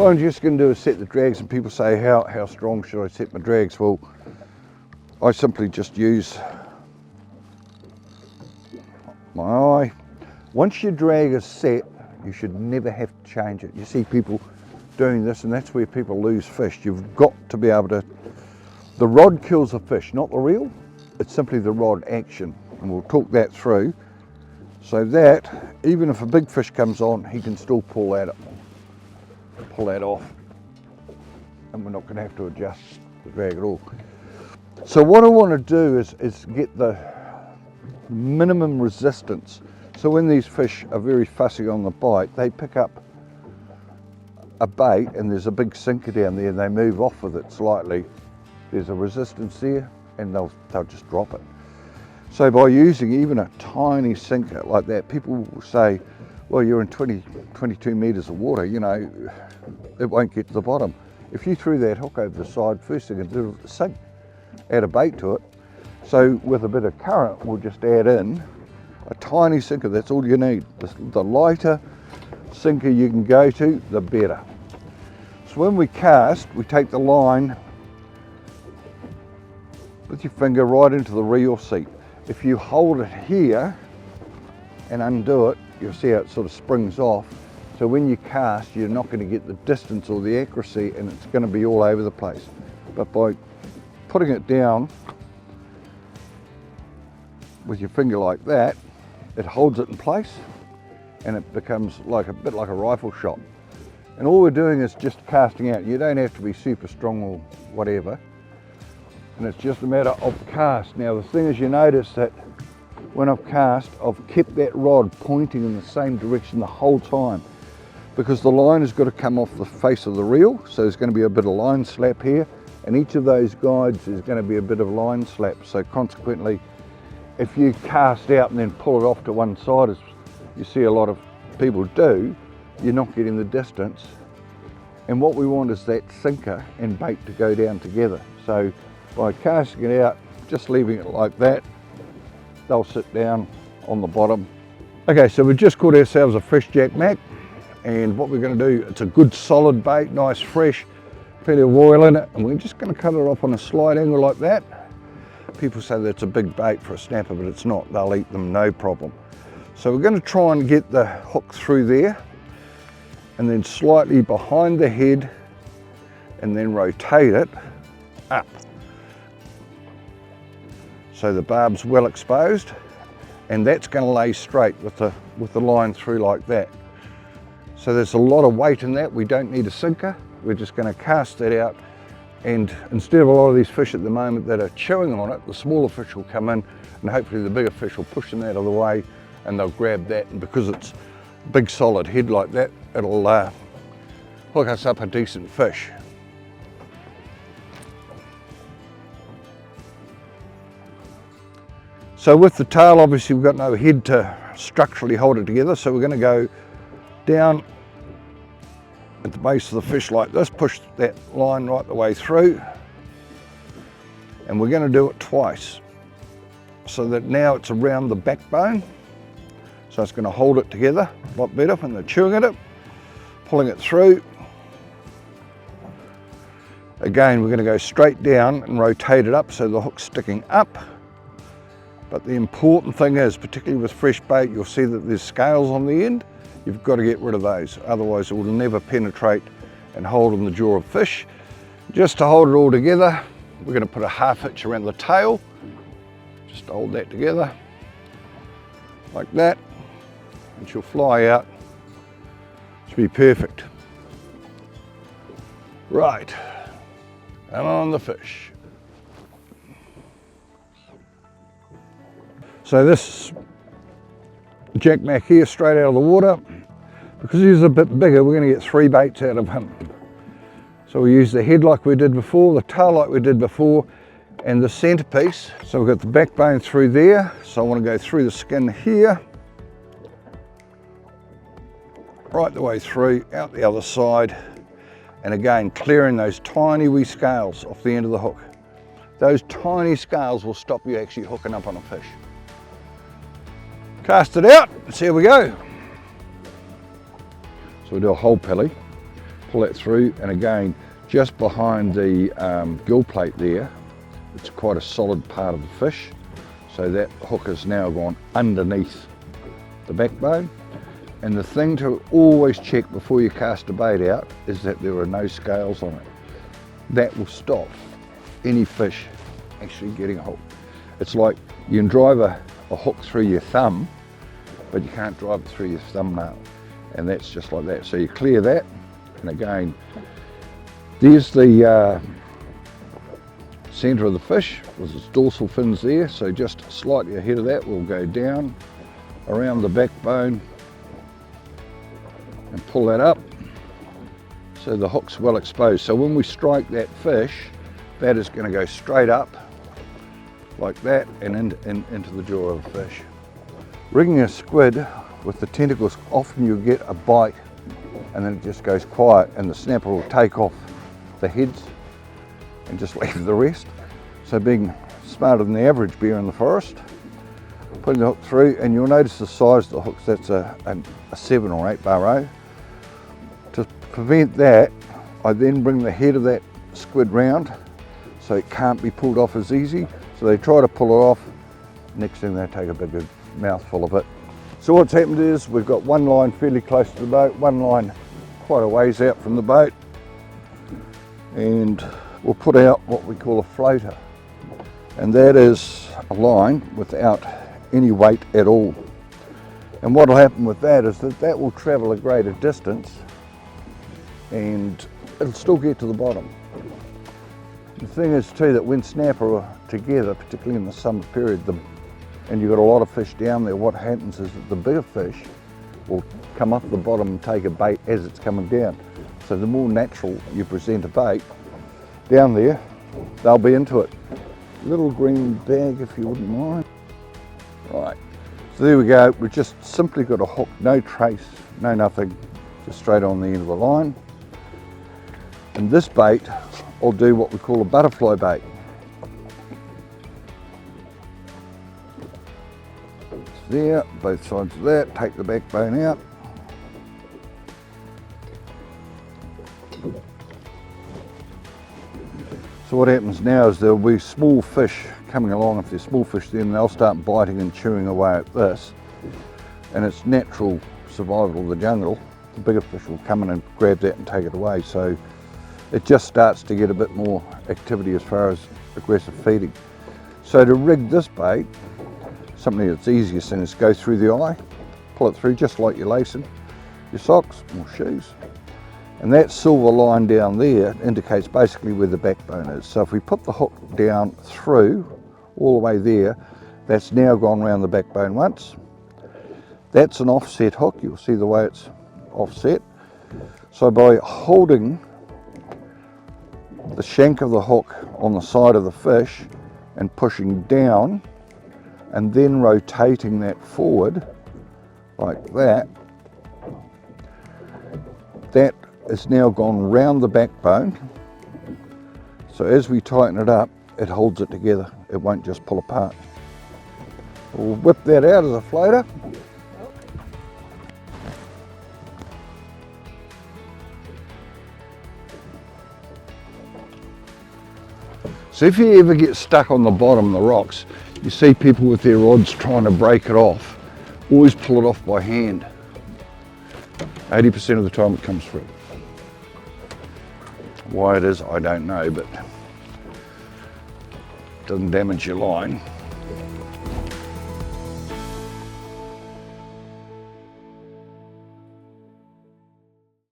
what I'm just going to do is set the drags, and people say, how strong should I set my drags? Well, I simply just use my eye. Once your drag is set, you should never have to change it. You see people doing this, and that's where people lose fish. You've got to be able to, the rod kills the fish, not the reel. It's simply the rod action, and we'll talk that through, so that even if a big fish comes on, he can still pull that off, and we're not going to have to adjust the drag at all. So what I want to do is get the minimum resistance. So when these fish are very fussy on the bite, they pick up a bait and there's a big sinker down there and they move off with it slightly. There's a resistance there and they'll just drop it. So by using even a tiny sinker like that, people will say, well, you're in 22 meters of water, you know, it won't get to the bottom. If you threw that hook over the side, first thing it did was sink, add a bait to it. So with a bit of current, we'll just add in a tiny sinker. That's all you need. The lighter sinker you can go to, the better. So when we cast, we take the line with your finger right into the reel seat. If you hold it here and undo it, you'll see how it sort of springs off. So when you cast, you're not going to get the distance or the accuracy, and it's going to be all over the place. But by putting it down with your finger like that, it holds it in place and it becomes like a bit like a rifle shot. And all we're doing is just casting out. You don't have to be super strong or whatever. And it's just a matter of cast. Now the thing is, you notice that when I've cast, I've kept that rod pointing in the same direction the whole time, because the line has got to come off the face of the reel. So there's going to be a bit of line slap here, and each of those guides is going to be a bit of line slap. So consequently, if you cast out and then pull it off to one side, as you see a lot of people do, you're not getting the distance. And what we want is that sinker and bait to go down together. So by casting it out, just leaving it like that, they'll sit down on the bottom. Okay, so we've just caught ourselves a fresh Jack Mac, and what we're going to do, it's a good solid bait, nice fresh, plenty of oil in it, and we're just going to cut it off on a slight angle like that. People say that's a big bait for a snapper, but it's not. They'll eat them no problem. So we're going to try and get the hook through there, and then slightly behind the head, and then rotate it up. So the barb's well exposed, and that's going to lay straight with the line through like that. So there's a lot of weight in that. We don't need a sinker. We're just going to cast that out, and instead of a lot of these fish at the moment that are chewing on it, the smaller fish will come in, and hopefully the bigger fish will push them out of the way, and they'll grab that. And because it's a big solid head like that, it'll hook us up a decent fish. So with the tail, obviously we've got no head to structurally hold it together, so we're going to go down at the base of the fish like this, push that line right the way through, and we're going to do it twice, so that now it's around the backbone, so it's going to hold it together a lot better when they're chewing at it, pulling it through. Again, we're going to go straight down and rotate it up so the hook's sticking up. But the important thing is, particularly with fresh bait, you'll see that there's scales on the end. You've got to get rid of those, otherwise it will never penetrate and hold in the jaw of fish. Just to hold it all together, we're going to put a half hitch around the tail, just to hold that together, like that, and she'll fly out. Should be perfect. Right, and on the fish. So this Jack Mac here, straight out of the water, because he's a bit bigger, we're going to get 3 baits out of him. So we use the head like we did before, the tail like we did before, and the centerpiece. So we've got the backbone through there, so I want to go through the skin here, right the way through, out the other side, and again clearing those tiny wee scales off the end of the hook. Those tiny scales will stop you actually hooking up on a fish. Cast it out, and see how we go. So we do a whole pilly, pull that through, and again, just behind the gill plate there, it's quite a solid part of the fish. So that hook has now gone underneath the backbone. And the thing to always check before you cast a bait out is that there are no scales on it. That will stop any fish actually getting a hook. It's like you can drive a hook through your thumb, but you can't drive it through your thumbnail. And that's just like that. So you clear that, and again, there's the centre of the fish with its dorsal fins there. So just slightly ahead of that, we'll go down around the backbone and pull that up so the hook's well exposed. So when we strike that fish, that is going to go straight up like that and into the jaw of the fish. Rigging a squid with the tentacles, often you get a bite and then it just goes quiet and the snapper will take off the heads and just leave the rest. So being smarter than the average bear in the forest, putting the hook through, and you'll notice the size of the hooks. That's a 7 or 8 bar row. To prevent that, I then bring the head of that squid round so it can't be pulled off as easy. So they try to pull it off, next thing they take a big mouthful of it. So what's happened is we've got one line fairly close to the boat, one line quite a ways out from the boat, and we'll put out what we call a floater, and that is a line without any weight at all. And what will happen with that is that will travel a greater distance and it'll still get to the bottom. The thing is too that when snapper are together, particularly in the summer period, and you've got a lot of fish down there, what happens is that the bigger fish will come up the bottom and take a bait as it's coming down. So the more natural you present a bait down there, they'll be into it. Little green bag if you wouldn't mind. Right, so there we go. We've just simply got a hook, no trace, no nothing, just straight on the end of the line. And this bait, I'll do what we call a butterfly bait. It's there, both sides of that, take the backbone out. So what happens now is there'll be small fish coming along. If there's small fish, then they'll start biting and chewing away at this. And it's natural survival of the jungle. The bigger fish will come in and grab that and take it away. So it just starts to get a bit more activity as far as aggressive feeding. So to rig this bait, something that's easiest thing is go through the eye, pull it through just like you're lacing your socks or shoes. And that silver line down there indicates basically where the backbone is. So if we put the hook down through, all the way there, that's now gone around the backbone once. That's an offset hook, you'll see the way it's offset. So by holding the shank of the hook on the side of the fish and pushing down, and then rotating that forward like that, that is now gone round the backbone. So as we tighten it up, it holds it together. It won't just pull apart. We'll whip that out as a floater. So if you ever get stuck on the bottom of the rocks, you see people with their rods trying to break it off. Always pull it off by hand. 80% of the time it comes through. Why it is, I don't know, but it doesn't damage your line.